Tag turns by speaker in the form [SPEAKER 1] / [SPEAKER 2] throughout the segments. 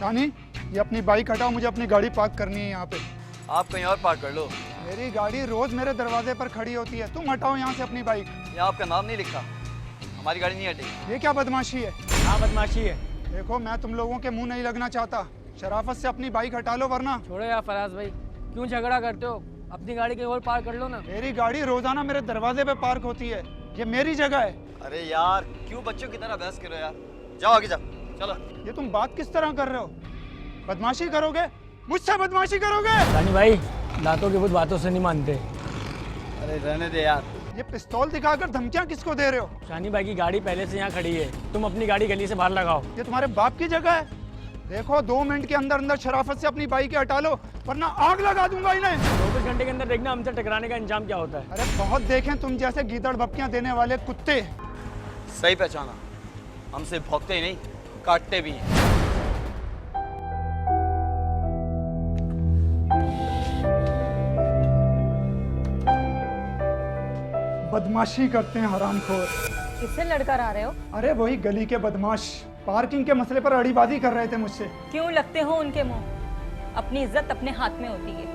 [SPEAKER 1] शानी, ये अपनी बाइक हटाओ, मुझे अपनी गाड़ी पार्क करनी है यहाँ पे।
[SPEAKER 2] आप कहीं और पार्क कर लो।
[SPEAKER 1] मेरी गाड़ी रोज मेरे दरवाजे पर खड़ी होती है, तुम हटाओ यहाँ से अपनी बाइक।
[SPEAKER 2] यहाँ आपका नाम नहीं लिखा, हमारी गाड़ी नहीं हटेगी।
[SPEAKER 1] ये क्या बदमाशी है?
[SPEAKER 3] हाँ बदमाशी है।
[SPEAKER 1] देखो, मैं तुम लोगों के मुंह नहीं लगना चाहता, शराफत से अपनी बाइक हटा लो वरना।
[SPEAKER 3] छोड़ो यार फराज भाई, क्यों झगड़ा करते हो? अपनी गाड़ी कहीं और पार्क कर लो ना।
[SPEAKER 1] मेरी गाड़ी रोजाना मेरे दरवाजे पे पार्क होती है, ये मेरी जगह है।
[SPEAKER 2] अरे यार क्यों बच्चों की तरह बहस करो यार, जाओ आगे जाओ, चलो।
[SPEAKER 1] ये तुम बात किस तरह कर रहे हो? बदमाशी करोगे? मुझसे बदमाशी करोगे?
[SPEAKER 3] रानी भाई, दांतों की बुत बातों से नहीं मानते।
[SPEAKER 2] अरे रहने दे यार।
[SPEAKER 1] ये पिस्तौल दिखाकर धमकियां किसको दे रहे हो?
[SPEAKER 3] शानी भाई की गाड़ी पहले से यहाँ खड़ी है, तुम अपनी गाड़ी गली से बाहर लगाओ।
[SPEAKER 1] ये तुम्हारे बाप की जगह है। देखो, 2 मिनट के अंदर अंदर शराफत से अपनी बाइक हटा लो वरना आग लगा दूंगा इन्हें।
[SPEAKER 3] 24 घंटे के अंदर देखना हमसे टकराने का अंजाम क्या होता है।
[SPEAKER 1] अरे बहुत देखें तुम जैसे गीदड़ बप्पियां देने वाले कुत्ते।
[SPEAKER 2] सही पहचाना, हमसे भौंकते ही नहीं काटते भी हैं।
[SPEAKER 1] बदमाशी करते हैं हरामखोर।
[SPEAKER 4] किससे लड़कर आ रहे हो?
[SPEAKER 1] अरे वही गली के बदमाश, पार्किंग के मसले पर अड़ीबाजी कर रहे थे मुझसे।
[SPEAKER 4] क्यों लगते हो उनके मुंह? अपनी इज्जत अपने हाथ में होती है।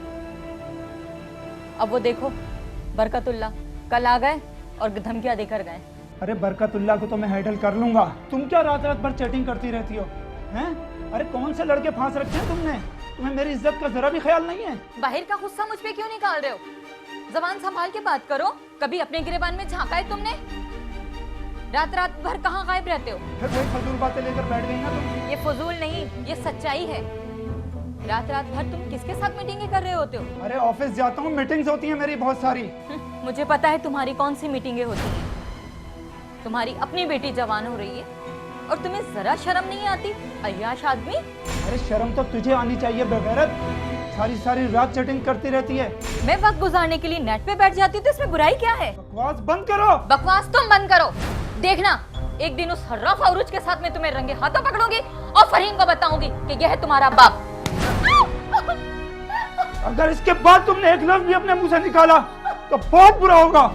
[SPEAKER 4] अब वो देखो, बरकतुल्ला कल आ गए और धमकियां देकर गए।
[SPEAKER 1] अरे बरकतुल्ला को तो मैं हैंडल कर लूंगा, तुम क्या रात रात भर चैटिंग करती रहती हो हैं? अरे कौन से लड़के फांस रखे हैं तुमने? तुम्हें मेरी इज्जत का जरा भी ख्याल नहीं है?
[SPEAKER 4] बाहर का गुस्सा मुझ पे क्यों निकाल रहे हो? जबान संभाल के बात करो। कभी अपने गिरेबान में झांका है तुमने? रात रात भर कहाँ गायब रहते हो?
[SPEAKER 1] फिर वही फजूल बातें लेकर बैठ गई ना तुम।
[SPEAKER 4] ये फजूल नहीं, ये सच्चाई है। रात रात भर तुम किसके साथ मीटिंगें कर रहे होते हो?
[SPEAKER 1] अरे ऑफिस जाता हूँ, मीटिंग्स होती हैं मेरी बहुत सारी।
[SPEAKER 4] मुझे पता है तुम्हारी कौन सी मीटिंगें होती हैं। तुम्हारी अपनी बेटी जवान हो रही है और तुम्हें जरा शर्म नहीं आती? अय्याश आदमी।
[SPEAKER 1] अरे शर्म तो तुझे आनी चाहिए बेगैरत, सारी सारी रात चैटिंग करती रहती है।
[SPEAKER 4] मैं वक्त गुजारने के लिए नेट पे बैठ जाती हूँ तो इसमें बुराई क्या है?
[SPEAKER 1] बकवास बंद करो।
[SPEAKER 4] बकवास तुम बंद करो। देखना, एक दिन उस हर्राफ औरुज के साथ मैं तुम्हें रंगे हाथों पकड़ूंगी और फरहीन को बताऊंगी कि यह है तुम्हारा बाप।
[SPEAKER 1] अगर इसके बाद तुमने एक लफ्ज भी अपने मुंह से निकाला तो बहुत बुरा होगा।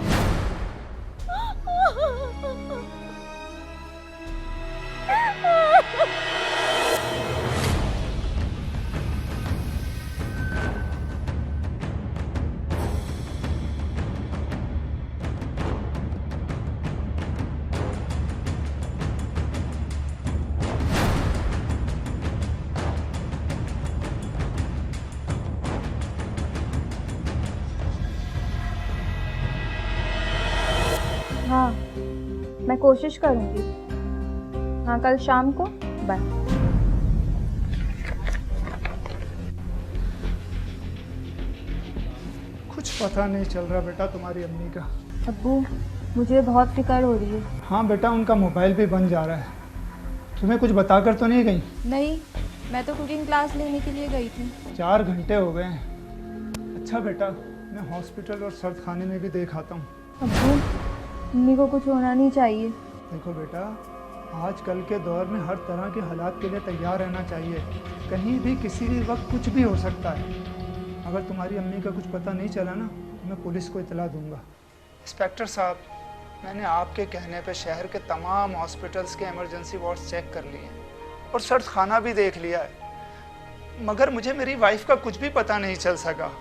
[SPEAKER 5] हाँ, मैं कोशिश करूँगी। हाँ, कल शाम को। बाय।
[SPEAKER 1] कुछ पता नहीं चल रहा बेटा तुम्हारी अम्मी का।
[SPEAKER 5] अब्बू, मुझे बहुत फिक्र हो रही है।
[SPEAKER 1] हाँ बेटा, उनका मोबाइल भी बंद जा रहा है। तुम्हें कुछ बताकर तो नहीं गई?
[SPEAKER 5] नहीं, मैं तो कुकिंग क्लास लेने के लिए गई थी।
[SPEAKER 1] 4 घंटे हो गए हैं। अच्छा बेटा, मैं हॉस्पिटल और सर्द खाने में भी देख आता हूँ।
[SPEAKER 5] अब्बू, मम्मी को कुछ होना नहीं चाहिए।
[SPEAKER 1] देखो बेटा, आजकल के दौर में हर तरह के हालात के लिए तैयार रहना चाहिए। कहीं भी किसी भी वक्त कुछ भी हो सकता है। अगर तुम्हारी अम्मी का कुछ पता नहीं चला ना तो मैं पुलिस को इतला दूंगा। इंस्पेक्टर साहब, मैंने आपके कहने पे शहर के तमाम हॉस्पिटल्स के इमरजेंसी वार्ड्स चेक कर लिए और सर्द खाना भी देख लिया है, मगर मुझे मेरी वाइफ का कुछ भी पता नहीं चल सका।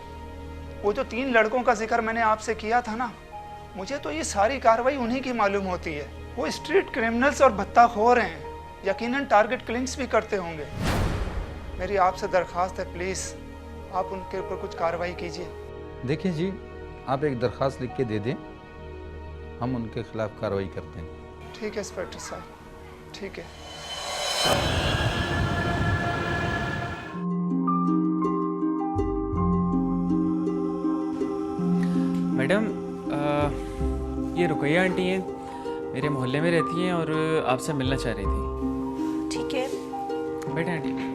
[SPEAKER 1] वो जो 3 लड़कों का जिक्र मैंने आपसे किया था ना, मुझे तो ये सारी कार्रवाई उन्हीं की मालूम होती है। वो स्ट्रीट क्रिमिनल्स और भत्ताखोर हैं, यकीनन टारगेट किलिंग्स भी करते होंगे। मेरी आपसे दरख्वास्त है, प्लीज़ आप उनके ऊपर कुछ कार्रवाई कीजिए।
[SPEAKER 6] देखिए जी, आप एक दरख्वास्त लिख के दे दें, हम उनके खिलाफ कार्रवाई करते हैं।
[SPEAKER 1] ठीक है इंस्पेक्टर साहब, ठीक है।
[SPEAKER 7] मैडम, ये रुकैया आंटी हैं, मेरे मोहल्ले में रहती हैं और आपसे मिलना चाह रही थी।
[SPEAKER 8] ठीक है,
[SPEAKER 7] बैठे आंटी।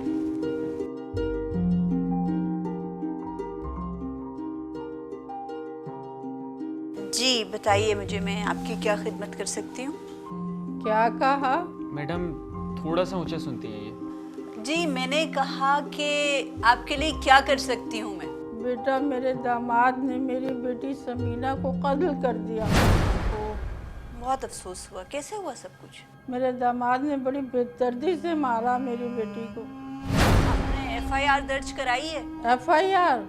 [SPEAKER 8] जी बताइए मुझे, मैं आपकी क्या खिदमत कर सकती हूँ?
[SPEAKER 9] क्या कहा?
[SPEAKER 7] मैडम थोड़ा सा ऊंचा सुनती है ये।
[SPEAKER 8] जी मैंने कहा कि आपके लिए क्या कर सकती हूँ मैं?
[SPEAKER 9] बेटा, मेरे दामाद ने मेरी बेटी समीना को कत्ल कर दिया।
[SPEAKER 8] बहुत अफसोस हुआ। कैसे हुआ सब कुछ?
[SPEAKER 9] मेरे दामाद ने बड़ी बेदर्दी से मारा मेरी बेटी को।
[SPEAKER 8] FIR दर्ज कराई है?
[SPEAKER 9] FIR?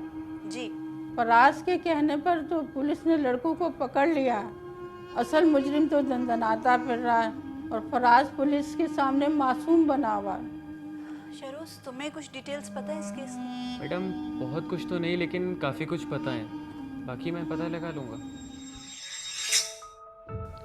[SPEAKER 8] जी।
[SPEAKER 9] फराज के कहने पर तो पुलिस ने लड़कों को पकड़ लिया। असल मुजरिम तो दंदनाता फिर रहा है और फराज पुलिस के सामने मासूम बना हुआ है।
[SPEAKER 8] शरोज, तुम्हें कुछ डिटेल्स पता है इस केस की?
[SPEAKER 7] मैडम बहुत कुछ तो नहीं, लेकिन काफ़ी कुछ पता है, बाकी मैं पता लगा लूँगा।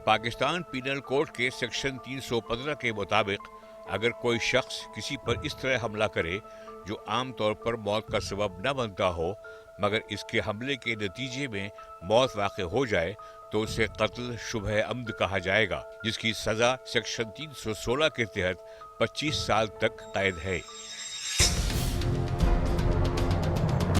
[SPEAKER 10] पाकिस्तान पीनल कोड के सेक्शन 315 के मुताबिक अगर कोई शख्स किसी पर इस तरह हमला करे जो आम तौर पर मौत का सबब न बनता हो, मगर इसके हमले के नतीजे में मौत वाक़ हो जाए, तो उसे कत्ल शुबह अम्द कहा जाएगा, जिसकी सज़ा सेक्शन 316 के तहत 25 साल तक कैद है।